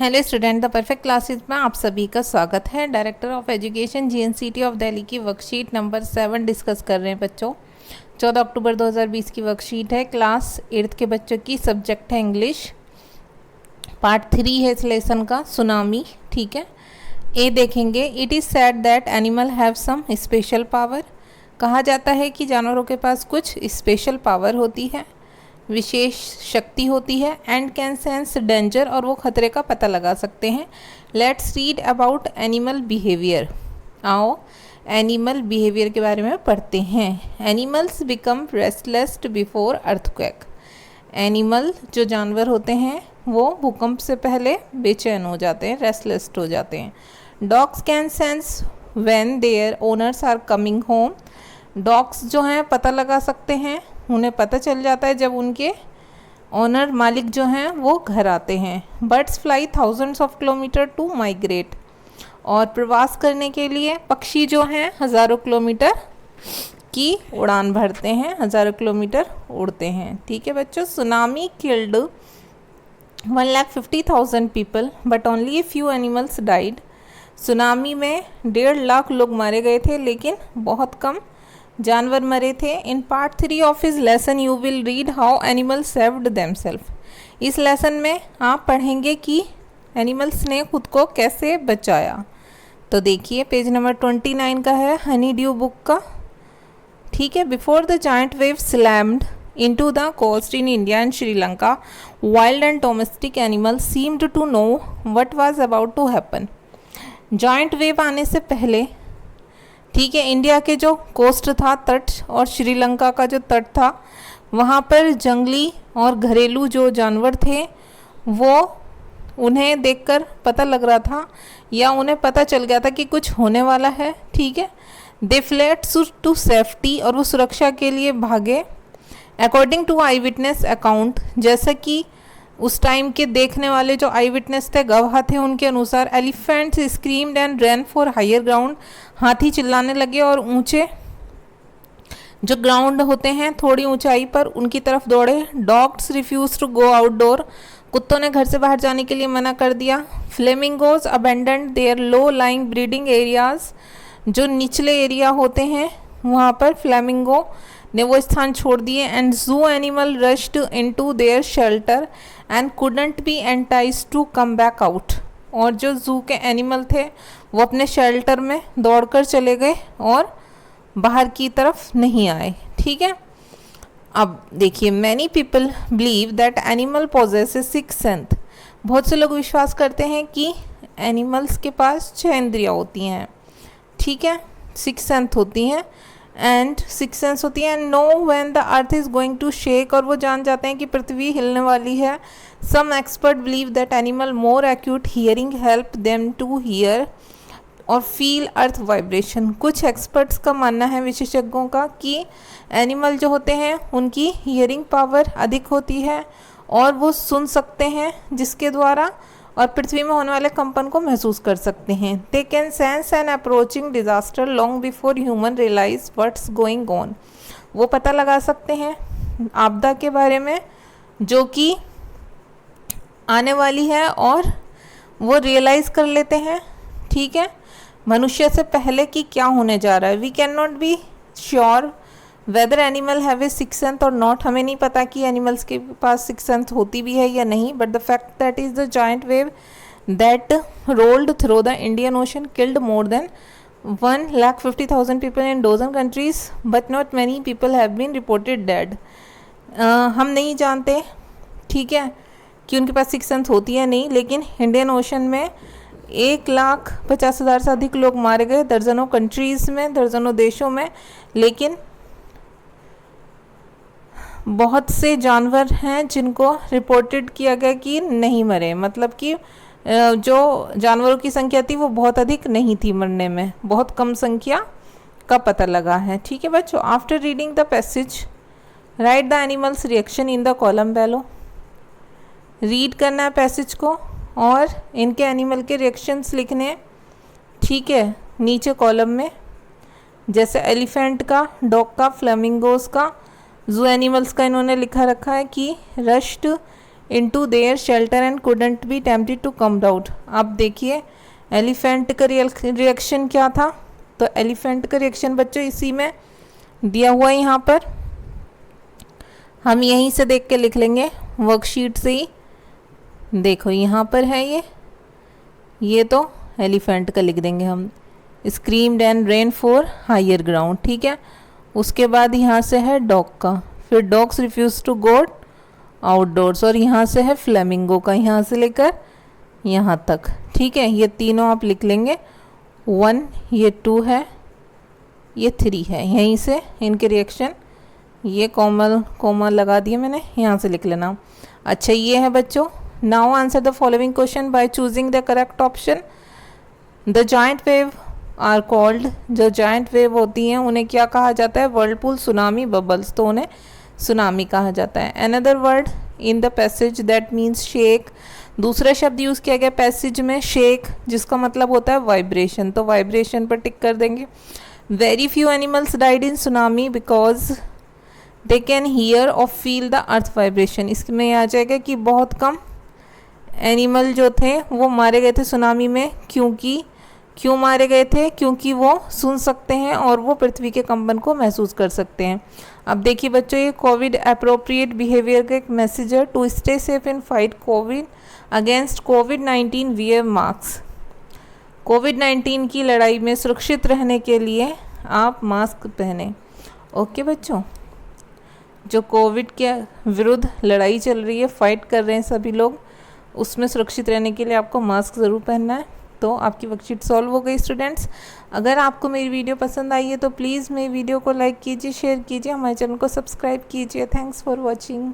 Hello student, the perfect classes में आप सभी का स्वागत है। Director of education GNCT of Delhi की वर्कशीट नंबर 7 डिस्कस कर रहे हैं बच्चों। 14 अक्टूबर 2020 की वर्कशीट है। क्लास 8th के बच्चों की, सब्जेक्ट है इंग्लिश। पार्ट 3 है इस लेसन का, सुनामी। ठीक है, ए देखेंगे। It is said that animal have some special power. कहा जाता है कि जानवरों के पास कुछ स्पेशल पावर होती है, विशेष शक्ति होती है। एंड कैन सेंस डेंजर, और वो खतरे का पता लगा सकते हैं। Let's read about animal behaviour. आओ एनिमल बिहेवियर के बारे में पढ़ते हैं। Animals become restless before earthquake. Animal जो जानवर होते हैं वो भूकंप से पहले बेचैन हो जाते हैं, रेस्टलेस हो जाते हैं। Dogs can sense when their owners are coming home. Dogs जो हैं पता लगा सकते हैं, उन्हें पता चल जाता है जब उनके ओनर, मालिक जो हैं वो घर आते हैं। Birds fly thousands of kilometre to migrate. और प्रवास करने के लिए पक्षी जो हैं हज़ारों किलोमीटर की उड़ान भरते हैं, हज़ारों किलोमीटर उड़ते हैं। ठीक है बच्चों। Tsunami killed 1,50,000 people but only a few animals died. Tsunami में 1.5 लाख लोग मारे गए थे, लेकिन बहुत कम जानवर मरे थे। In part 3 of his lesson you will read how animals saved themself. इस लेसन में आप पढ़ेंगे कि एनिमल्स ने खुद को कैसे बचाया। तो देखिए पेज नंबर 29 का है, हनी ड्यू बुक का। ठीक है। Before the giant wave slammed into the coast in India and Sri Lanka, wild and domestic animals seemed to know what was about to happen. Joint wave आने से पहले, ठीक है, इंडिया के जो कोस्ट था, तट, और श्रीलंका का जो तट था, वहाँ पर जंगली और घरेलू जो जानवर थे वो उन्हें देखकर पता लग रहा था, या उन्हें पता चल गया था कि कुछ होने वाला है। ठीक है। दे फ्लेड टू सेफ्टी, और वो सुरक्षा के लिए भागे। According to eye witness account, जैसा कि उस टाइम के देखने वाले जो आई विटनेस थे, गवाह थे, उनके अनुसार elephants screamed and ran for higher ground. हाथी चिल्लाने लगे और ऊंचे जो ग्राउंड होते हैं, थोड़ी ऊंचाई पर, उनकी तरफ दौड़े। Dogs refuse to go outdoor. कुत्तों ने घर से बाहर जाने के लिए मना कर दिया। Flamingos abandoned their low lying breeding areas. जो निचले एरिया होते हैं वहाँ पर फ्लेमिंगो ने वो स्थान छोड़ दिए। And zoo animal rushed into their shelter and couldn't be entice to come back out. और जो जू के एनिमल थे वो अपने शेल्टर में दौड़कर चले गए और बाहर की तरफ नहीं आए। ठीक है। अब देखिए, many people believe that animal poses A sixth sense. बहुत से लोग विश्वास करते हैं कि एनिमल्स के पास 6 इंद्रियाँ होती हैं। ठीक है, 6 सेंस होती हैं एंड 6 सेंस होती है। Know when the earth is going to shake, और वो जान जाते हैं कि पृथ्वी हिलने वाली है। Some expert believe that animal more acute hearing help them to hear और फील अर्थ वाइब्रेशन। कुछ एक्सपर्ट्स का मानना है, विशेषज्ञों का, कि एनिमल जो होते हैं उनकी हियरिंग पावर अधिक होती है और वो सुन सकते हैं, जिसके द्वारा और पृथ्वी में होने वाले कंपन को महसूस कर सकते हैं। They can sense an approaching disaster long before human realise what's going on. वो पता लगा सकते हैं आपदा के बारे में जो कि आने वाली है, और वो रियलाइज़ कर लेते हैं, ठीक है, मनुष्य से पहले कि क्या होने जा रहा है। We can not be sure whether animal have a six sense or not. हमें नहीं पता कि एनिमल्स के पास सिक्स सेंस होती भी है या नहीं, but the fact that is the giant wave that rolled through the Indian ocean killed more than 1,50,000 people in dozen countries but not many people have been reported dead. हम नहीं जानते, ठीक है, कि उनके पास सिक्स सेंस होती है नहीं, लेकिन इंडियन ओशन में 1,50,000 से अधिक लोग मारे गए, दर्जनों कंट्रीज़ में, दर्जनों देशों में। लेकिन बहुत से जानवर हैं जिनको रिपोर्टेड किया गया कि नहीं मरे, मतलब कि जो जानवरों की संख्या थी वो बहुत अधिक नहीं थी मरने में, बहुत कम संख्या का पता लगा है। ठीक है बच्चों। After reading the passage write the animals reaction in the column below. Read करना है पैसेज को और इनके एनिमल के रिएक्शंस लिखने। ठीक है, नीचे कॉलम में, जैसे एलिफेंट का, डॉग का, फ्लेमिंगोज का, जू एनिमल्स का इन्होंने लिखा रखा है कि rushed into their shelter and couldn't be tempted to come out। अब देखिए एलिफेंट का रिएक्शन क्या था, तो एलिफेंट का रिएक्शन बच्चों इसी में दिया हुआ है, यहाँ पर हम यहीं से देख के लिख लेंगे वर्कशीट से ही। देखो यहाँ पर है ये तो एलिफेंट का लिख देंगे हम, screamed and ran for higher ground, ठीक है। उसके बाद यहाँ से है डॉग का, फिर dogs refuse to go outdoors, और यहाँ से है फ्लेमिंगो का, यहाँ से लेकर यहाँ तक, ठीक है। ये तीनों आप लिख लेंगे, 1 ये 2 है, ये 3 है, यहीं से इनके रिएक्शन, ये कॉमा लगा दिए मैंने, यहाँ से लिख लेना। अच्छा ये है बच्चों, now answer the following question by choosing the correct option. The giant wave are called, जो जाइंट वेव होती हैं उन्हें क्या कहा जाता है, वर्लपूल, सुनामी, बबल्स, तो उन्हें सुनामी कहा जाता है। Another word in the passage that means shake, दूसरा शब्द यूज़ किया गया पैसेज में शेक, जिसका मतलब होता है वाइब्रेशन, तो वाइब्रेशन पर टिक कर देंगे। Very few animals died in tsunami because they can hear और फील द अर्थ वाइब्रेशन, इसमें आ जाएगा कि बहुत कम एनिमल जो थे वो मारे गए थे सुनामी में, क्यों मारे गए थे, क्योंकि वो सुन सकते हैं और वो पृथ्वी के कंपन को महसूस कर सकते हैं। अब देखिए बच्चों, ये कोविड अप्रोप्रिएट बिहेवियर का एक मैसेज है, to stay safe in fight COVID against कोविड-19 वियर मास्क। कोविड-19 की लड़ाई में सुरक्षित रहने के लिए आप मास्क पहने। ओके बच्चों, जो कोविड के विरुद्ध लड़ाई चल रही है, फाइट कर रहे हैं सभी लोग, उसमें सुरक्षित रहने के लिए आपको मास्क ज़रूर पहनना है। तो आपकी वर्कशीट सॉल्व हो गई स्टूडेंट्स। अगर आपको मेरी वीडियो पसंद आई है तो प्लीज़ मेरी वीडियो को लाइक कीजिए, शेयर कीजिए, हमारे चैनल को सब्सक्राइब कीजिए। Thanks for watching.